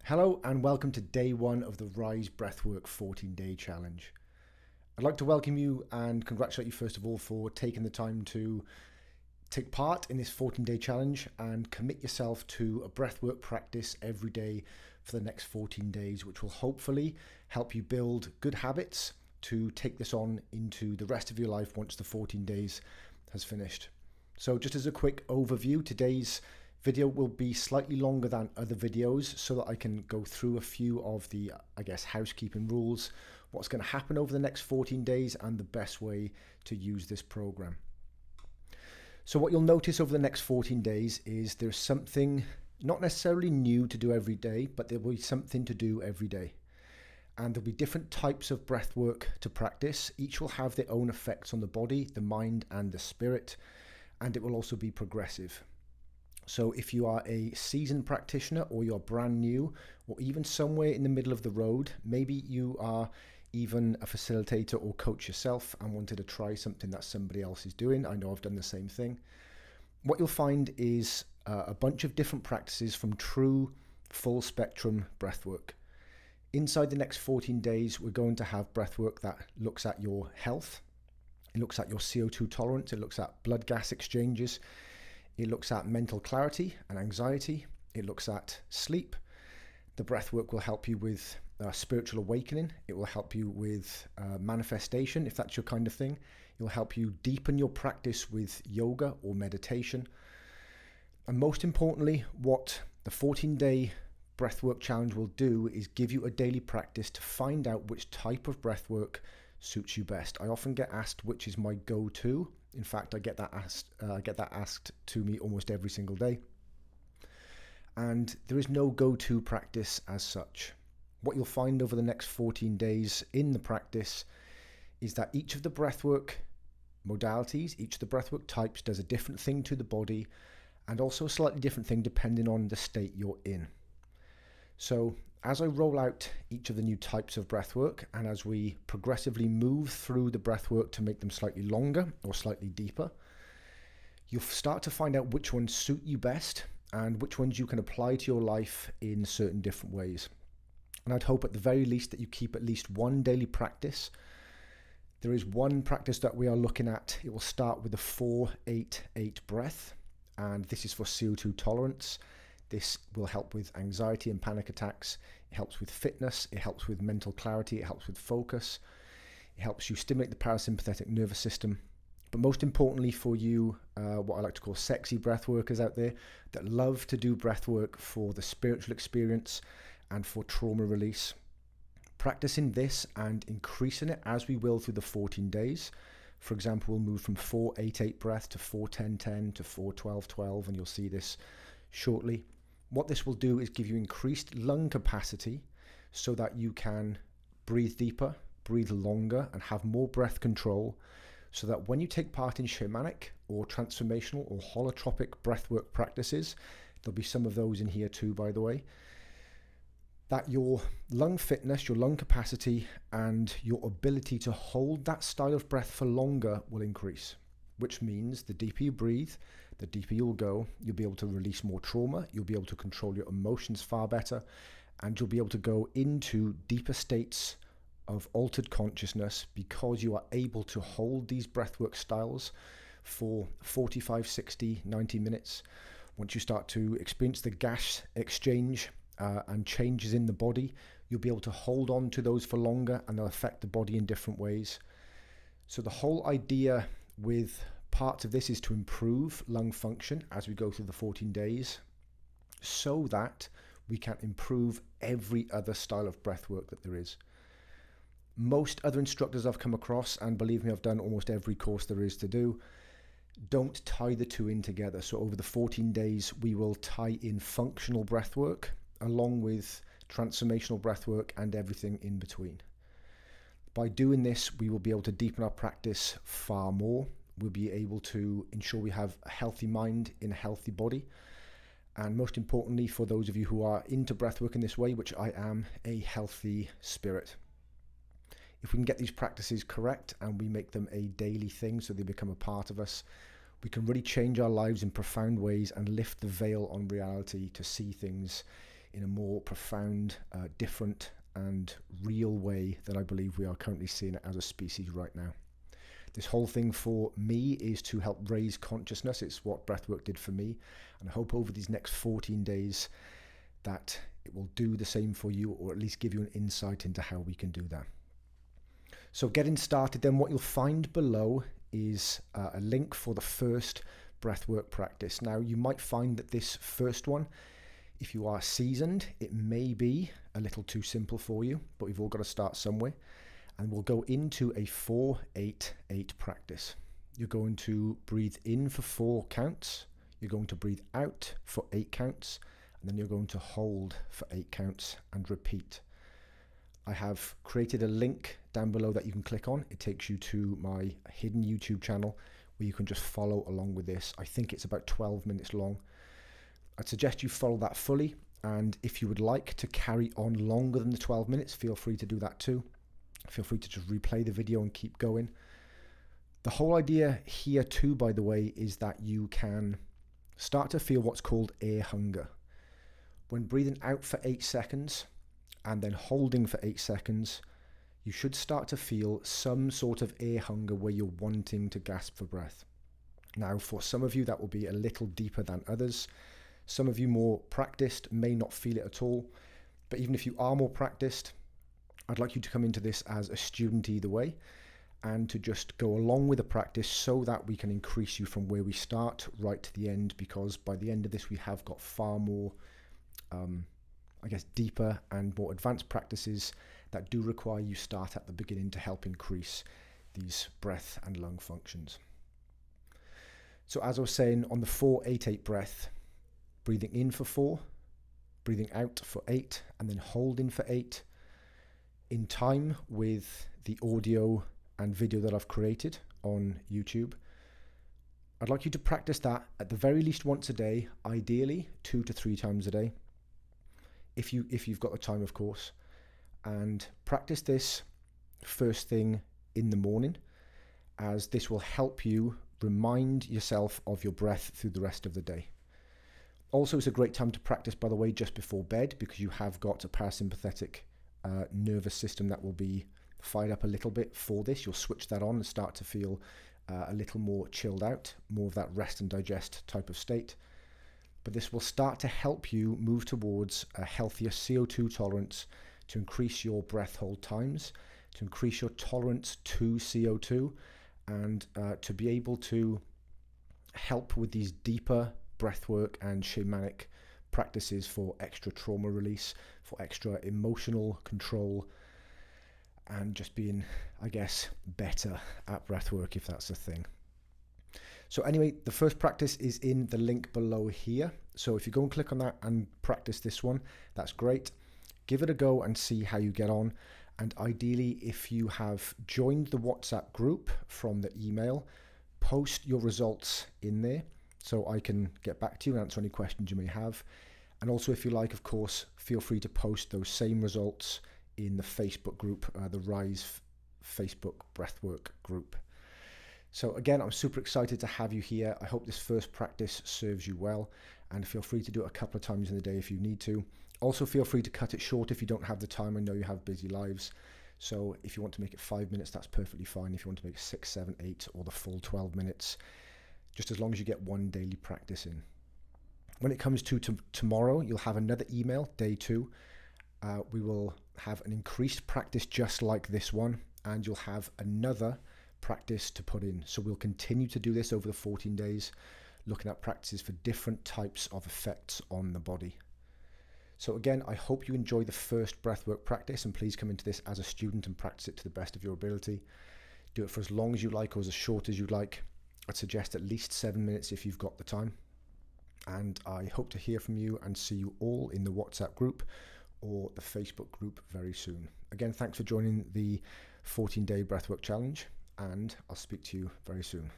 Hello and welcome to day one of the Rise Breathwork 14-day challenge. I'd like to welcome you and congratulate you first of all for taking the time to take part in this 14-day challenge and commit yourself to a breathwork practice every day for the next 14 days, which will hopefully help you build good habits to take this on into the rest of your life once the 14 days has finished. So just as a quick overview, today's video will be slightly longer than other videos so that I can go through a few of the, housekeeping rules, what's going to happen over the next 14 days and the best way to use this program. So what you'll notice over the next 14 days is there's something not necessarily new to do every day, but there will be something to do every day. And there'll be different types of breath work to practice. Each will have their own effects on the body, the mind and the spirit, and it will also be progressive. So if you are a seasoned practitioner or you're brand new or even somewhere in the middle of the road, maybe you are even a facilitator or coach yourself and wanted to try something that somebody else is doing. I know I've done the same thing. What you'll find is a bunch of different practices from true full spectrum breathwork. Inside the next 14 days, we're going to have breathwork that looks at your health. It looks at your CO2 tolerance. It looks at blood gas exchanges. It looks at mental clarity and anxiety. It looks at sleep. The breath work will help you with spiritual awakening. It will help you with manifestation, if that's your kind of thing. It will help you deepen your practice with yoga or meditation. And most importantly, what the 14-day breathwork challenge will do is give you a daily practice to find out which type of breathwork suits you best. I often get asked which is my go-to. In fact, I get that asked to me almost every single day. And there is no go-to practice as such. What you'll find over the next 14 days in the practice is that each of the breathwork modalities, each of the breathwork types does a different thing to the body and also a slightly different thing depending on the state you're in. So as I roll out each of the new types of breathwork and as we progressively move through the breathwork to make them slightly longer or slightly deeper, you'll start to find out which ones suit you best and which ones you can apply to your life in certain different ways. And I'd hope at the very least that you keep at least one daily practice. There is one practice that we are looking at. It will start with a 4-8-8 breath, and this is for CO2 tolerance. This will help with anxiety and panic attacks. It helps with fitness. It helps with mental clarity. It helps with focus. It helps you stimulate the parasympathetic nervous system. But most importantly for you, what I like to call sexy breath workers out there that love to do breath work for the spiritual experience and for trauma release. Practicing this and increasing it as we will through the 14 days. For example, we'll move from 4-8-8 breath to 4-10-10 to 4-12-12, and you'll see this shortly. What this will do is give you increased lung capacity so that you can breathe deeper, breathe longer, and have more breath control so that when you take part in shamanic or transformational or holotropic breathwork practices, there'll be some of those in here too, by the way, that your lung fitness, your lung capacity, and your ability to hold that style of breath for longer will increase, which means the deeper you breathe, the deeper you'll go, you'll be able to release more trauma, you'll be able to control your emotions far better, and you'll be able to go into deeper states of altered consciousness because you are able to hold these breathwork styles for 45, 60, 90 minutes. Once you start to experience the gas exchange and changes in the body, you'll be able to hold on to those for longer and they'll affect the body in different ways. So the whole idea with parts of this is to improve lung function as we go through the 14 days so that we can improve every other style of breath work that there is. Most other instructors I've come across, and believe me, I've done almost every course there is to do, don't tie the two in together. So over the 14 days, we will tie in functional breath work along with transformational breath work and everything in between. By doing this, we will be able to deepen our practice far more. We'll be able to ensure we have a healthy mind in a healthy body. And most importantly, for those of you who are into breathwork in this way, which I am, a healthy spirit. If we can get these practices correct and we make them a daily thing so they become a part of us, we can really change our lives in profound ways and lift the veil on reality to see things in a more profound, different and real way that I believe we are currently seeing it as a species right now. This whole thing for me is to help raise consciousness. It's what breathwork did for me, and I hope over these next 14 days that it will do the same for you, or at least give you an insight into how we can do that. So getting started then, what you'll find below is a link for the first breathwork practice. Now you might find that this first one, if you are seasoned, it may be a little too simple for you, but we've all got to start somewhere. And we'll go into a 4-8-8 practice. You're going to breathe in for 4 counts. You're going to breathe out for 8 counts. And then you're going to hold for 8 counts and repeat. I have created a link down below that you can click on. It takes you to my hidden YouTube channel where you can just follow along with this. I think it's about 12 minutes long. I'd suggest you follow that fully. And if you would like to carry on longer than the 12 minutes, feel free to do that too. Feel free to just replay the video and keep going. The whole idea here too, by the way, is that you can start to feel what's called air hunger. When breathing out for 8 seconds and then holding for 8 seconds, you should start to feel some sort of air hunger where you're wanting to gasp for breath. Now, for some of you, that will be a little deeper than others. Some of you more practiced may not feel it at all. But even if you are more practiced, I'd like you to come into this as a student either way, and to just go along with the practice so that we can increase you from where we start right to the end, because by the end of this we have got far more deeper and more advanced practices that do require you start at the beginning to help increase these breath and lung functions. So as I was saying, on the 4-8-8 breath, breathing in for 4, breathing out for 8, and then holding for 8. In time with the audio and video that I've created on YouTube, I'd like you to practice that at the very least once a day, ideally 2 to 3 times a day, if you've got the time, of course. And practice this first thing in the morning, as this will help you remind yourself of your breath through the rest of the day. Also, it's a great time to practice, by the way, just before bed, because you have got a parasympathetic nervous system that will be fired up a little bit for this. You'll switch that on and start to feel a little more chilled out, more of that rest and digest type of state. But this will start to help you move towards a healthier CO2 tolerance, to increase your breath hold times, to increase your tolerance to CO2, and to be able to help with these deeper breathwork and shamanic practices for extra trauma release, for extra emotional control, and just being, I guess, better at breathwork, if that's a thing. So anyway, the first practice is in the link below here. So if you go and click on that and practice this one, that's great. Give it a go and see how you get on. And ideally, if you have joined the WhatsApp group from the email, post your results in there so I can get back to you and answer any questions you may have. And also, if you like, of course, feel free to post those same results in the Facebook group, the Rise Facebook Breathwork group. So again, I'm super excited to have you here. I hope this first practice serves you well, and feel free to do it a couple of times in the day if you need to. Also, feel free to cut it short if you don't have the time. I know you have busy lives. So if you want to make it 5 minutes, that's perfectly fine. If you want to make it 6, 7, 8, or the full 12 minutes, just as long as you get one daily practice in. When it comes to tomorrow, you'll have another email, day 2. We will have an increased practice just like this one, and you'll have another practice to put in. So we'll continue to do this over the 14 days, looking at practices for different types of effects on the body. So again, I hope you enjoy the first breathwork practice, and please come into this as a student and practice it to the best of your ability. Do it for as long as you like or as short as you like. I'd suggest at least 7 minutes if you've got the time. And I hope to hear from you and see you all in the WhatsApp group or the Facebook group very soon. Again, thanks for joining the 14-day breathwork challenge, and I'll speak to you very soon.